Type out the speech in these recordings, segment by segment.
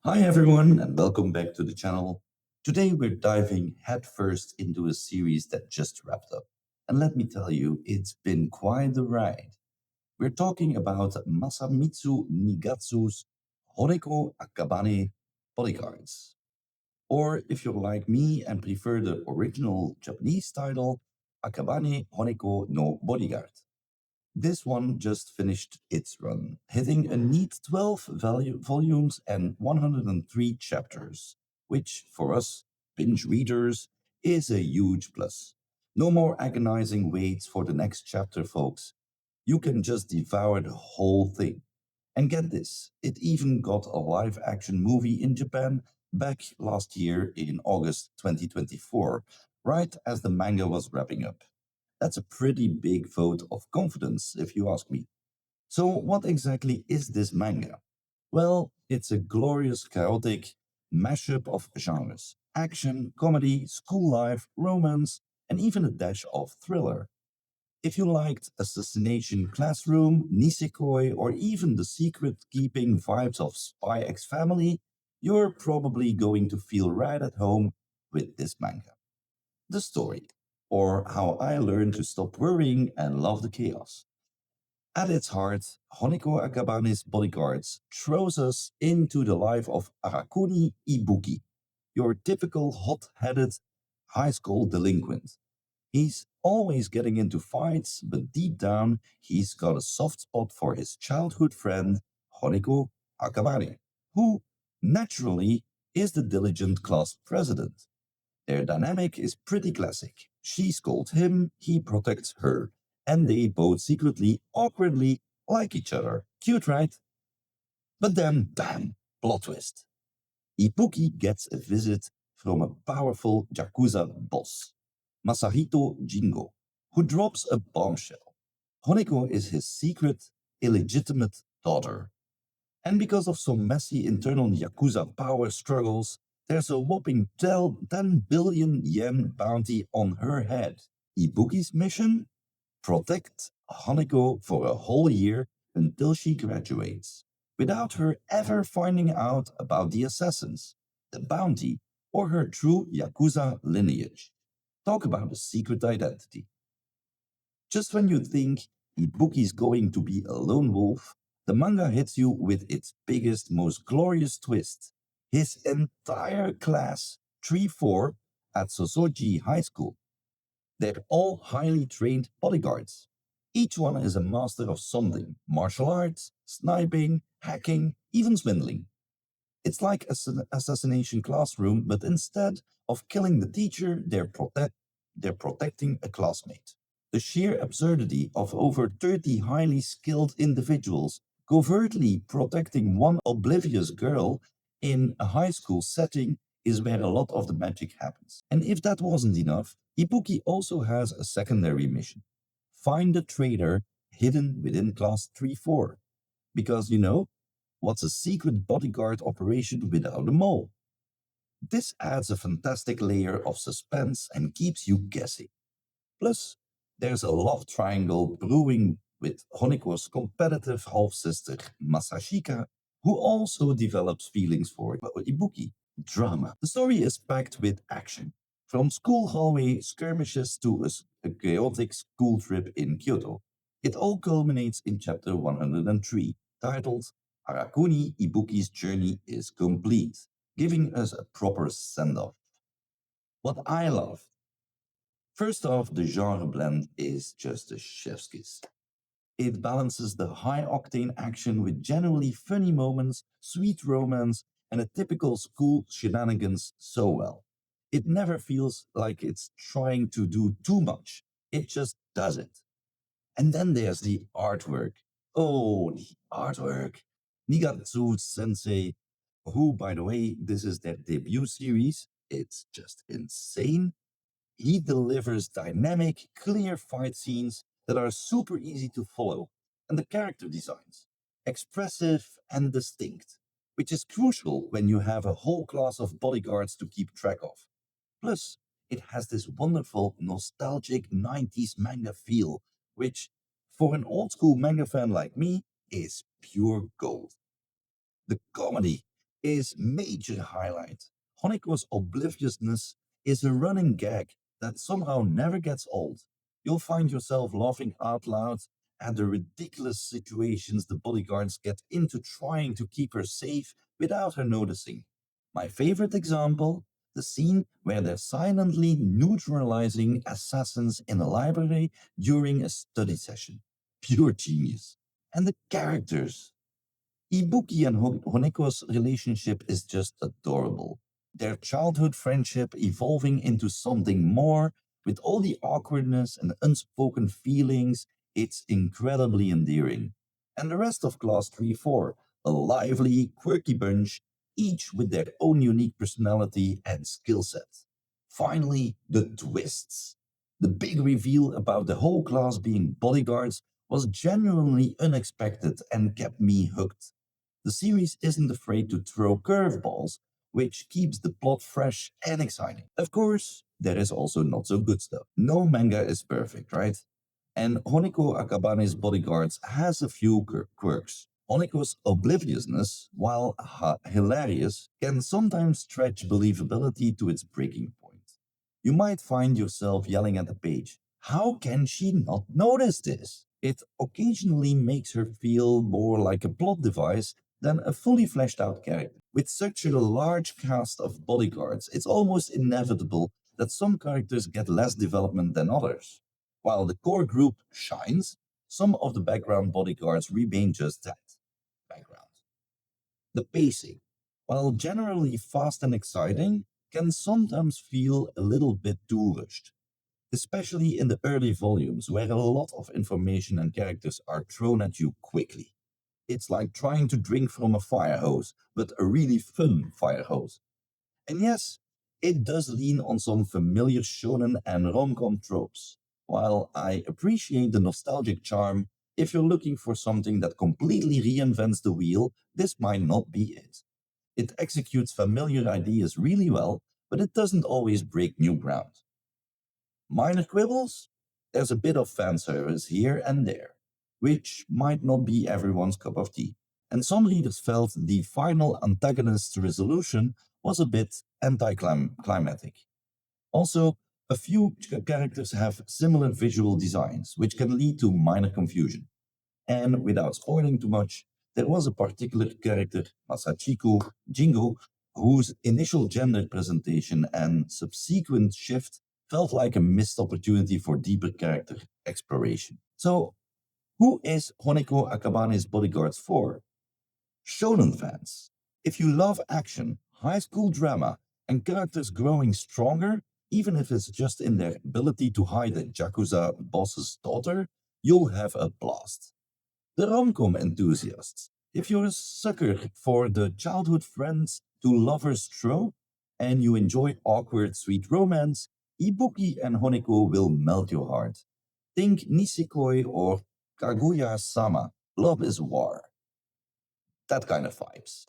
Hi everyone, and welcome back to the channel. Today we're diving headfirst into a series that just wrapped up. And let me tell you, it's been quite the ride. We're talking about Masamitsu Nigatsu's Honeko Akabane Bodyguards. Or if you're like me and prefer the original Japanese title, Akabane Honeko no Bodyguard. This one just finished its run, hitting a neat 12 volumes and 103 chapters, which for us binge readers is a huge plus. No more agonizing waits for the next chapter, folks. You can just devour the whole thing. And get this, it even got a live action movie in Japan back last year in August 2024, right as the manga was wrapping up. That's a pretty big vote of confidence, if you ask me. So, what exactly is this manga? Well, it's a glorious, chaotic mashup of genres: action, comedy, school life, romance, and even a dash of thriller. If you liked Assassination Classroom, Nisekoi, or even the secret keeping vibes of Spy X Family, you're probably going to feel right at home with this manga. The story, or how I learned to stop worrying and love the chaos. At its heart, Honeko Akabane's Bodyguards throws us into the life of Arakuni Ibuki, your typical hot-headed high school delinquent. He's always getting into fights, but deep down, he's got a soft spot for his childhood friend, Honeko Akabane, who, naturally, is the diligent class president. Their dynamic is pretty classic. She scolds him, he protects her, and they both secretly, awkwardly like each other. Cute, right? But then, bam, plot twist. Ibuki gets a visit from a powerful Yakuza boss, Masahito Jingo, who drops a bombshell. Honeko is his secret, illegitimate daughter. And because of some messy internal Yakuza power struggles, there's a whopping 10 billion yen bounty on her head. Ibuki's mission? Protect Haneko for a whole year until she graduates, without her ever finding out about the assassins, the bounty, or her true Yakuza lineage. Talk about a secret identity. Just when you think Ibuki's going to be a lone wolf, the manga hits you with its biggest, most glorious twist. His entire class, 3-4, at Sosoji High School. They're all highly trained bodyguards. Each one is a master of something: martial arts, sniping, hacking, even swindling. It's like an assassination classroom, but instead of killing the teacher, they're protecting a classmate. The sheer absurdity of over 30 highly skilled individuals covertly protecting one oblivious girl in a high school setting is where a lot of the magic happens. And if that wasn't enough, Ibuki also has a secondary mission: find the traitor hidden within Class 3-4. Because what's a secret bodyguard operation without a mole? This adds a fantastic layer of suspense and keeps you guessing. Plus, there's a love triangle brewing with Honeko's competitive half sister, Masashika, who also develops feelings for Ibuki. Drama. The story is packed with action, from school hallway skirmishes to a chaotic school trip in Kyoto. It all culminates in chapter 103, titled Arakuni Ibuki's Journey is Complete, giving us a proper send off. What I love, first off, the genre blend is just a chef's kiss. It balances the high octane action with genuinely funny moments, sweet romance, and a typical school shenanigans so well. It never feels like it's trying to do too much, it just does it. And then there's the artwork. Oh, the artwork. Nigatsu Sensei, who, by the way, this is their debut series. It's just insane. He delivers dynamic, clear fight scenes that are super easy to follow, and the character designs, expressive and distinct, which is crucial when you have a whole class of bodyguards to keep track of. Plus, it has this wonderful, nostalgic 90s manga feel, which, for an old school manga fan like me, is pure gold. The comedy. is major highlight. Honeko's obliviousness is a running gag that somehow never gets old. You'll find yourself laughing out loud at the ridiculous situations the bodyguards get into trying to keep her safe without her noticing. My favorite example, the scene where they're silently neutralizing assassins in a library during a study session. Pure genius. And the characters. Ibuki and Honeko's relationship is just adorable. Their childhood friendship evolving into something more, with all the awkwardness and unspoken feelings, it's incredibly endearing. And the rest of Class 3-4, a lively, quirky bunch, each with their own unique personality and skill set. Finally, the twists. The big reveal about the whole class being bodyguards was genuinely unexpected and kept me hooked. The series isn't afraid to throw curveballs, which keeps the plot fresh and exciting. Of course, there is also not so good stuff. No manga is perfect, right? And Honeko Akabane's Bodyguards has a few quirks. Honeko's obliviousness, while hilarious, can sometimes stretch believability to its breaking point. You might find yourself yelling at the page, how can she not notice this? It occasionally makes her feel more like a plot device than a fully fleshed out character. With such a large cast of bodyguards, it's almost inevitable that some characters get less development than others. While the core group shines, some of the background bodyguards remain just that background. The pacing, while generally fast and exciting, can sometimes feel a little bit too rushed, especially in the early volumes where a lot of information and characters are thrown at you quickly. It's like trying to drink from a fire hose, but a really fun fire hose. And yes, it does lean on some familiar shonen and rom-com tropes. While I appreciate the nostalgic charm, if you're looking for something that completely reinvents the wheel, this might not be it. It executes familiar ideas really well, but it doesn't always break new ground. Minor quibbles? There's a bit of fan service here and there, which might not be everyone's cup of tea. And some readers felt the final antagonist's resolution was a bit anticlimactic. Also, a few characters have similar visual designs, which can lead to minor confusion. And without spoiling too much, there was a particular character, Masachiko Jingo, whose initial gender presentation and subsequent shift felt like a missed opportunity for deeper character exploration. So, who is Honeko Akabane's Bodyguards for? Shonen fans. If you love action, high school drama, and characters growing stronger, even if it's just in their ability to hide a Yakuza boss's daughter, you'll have a blast. The rom-com enthusiasts. If you're a sucker for the childhood friends to lovers trope and you enjoy awkward sweet romance, Ibuki and Honeko will melt your heart. Think Nisekoi or Kaguya-sama. Love is war. That kind of vibes.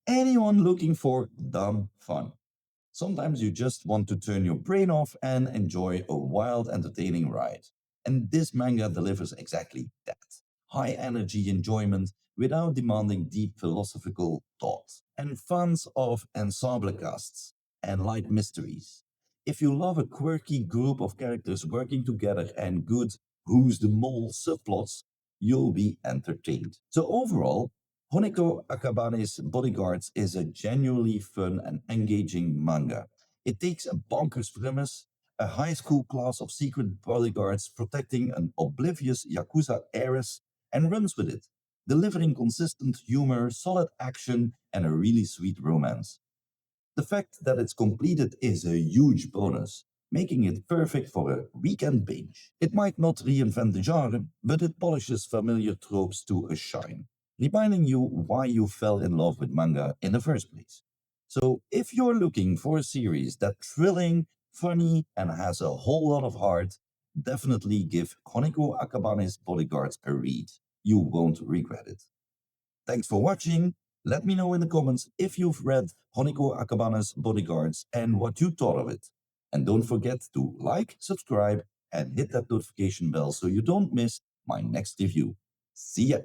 Anyone looking for dumb fun. Sometimes you just want to turn your brain off and enjoy a wild, entertaining ride. And this manga delivers exactly that. High energy enjoyment without demanding deep philosophical thought. And fans of ensemble casts and light mysteries. If you love a quirky group of characters working together and good who's the mole subplots, you'll be entertained. So overall, Honeko Akabane's Bodyguards is a genuinely fun and engaging manga. It takes a bonkers premise, a high school class of secret bodyguards protecting an oblivious Yakuza heiress, and runs with it, delivering consistent humor, solid action, and a really sweet romance. The fact that it's completed is a huge bonus, making it perfect for a weekend binge. It might not reinvent the genre, but it polishes familiar tropes to a shine, reminding you why you fell in love with manga in the first place. So, if you're looking for a series that's thrilling, funny, and has a whole lot of heart, definitely give Honeko Akabane's Bodyguards a read. You won't regret it. Thanks for watching. Let me know in the comments if you've read Honeko Akabane's Bodyguards and what you thought of it. And don't forget to like, subscribe, and hit that notification bell so you don't miss my next review. See ya!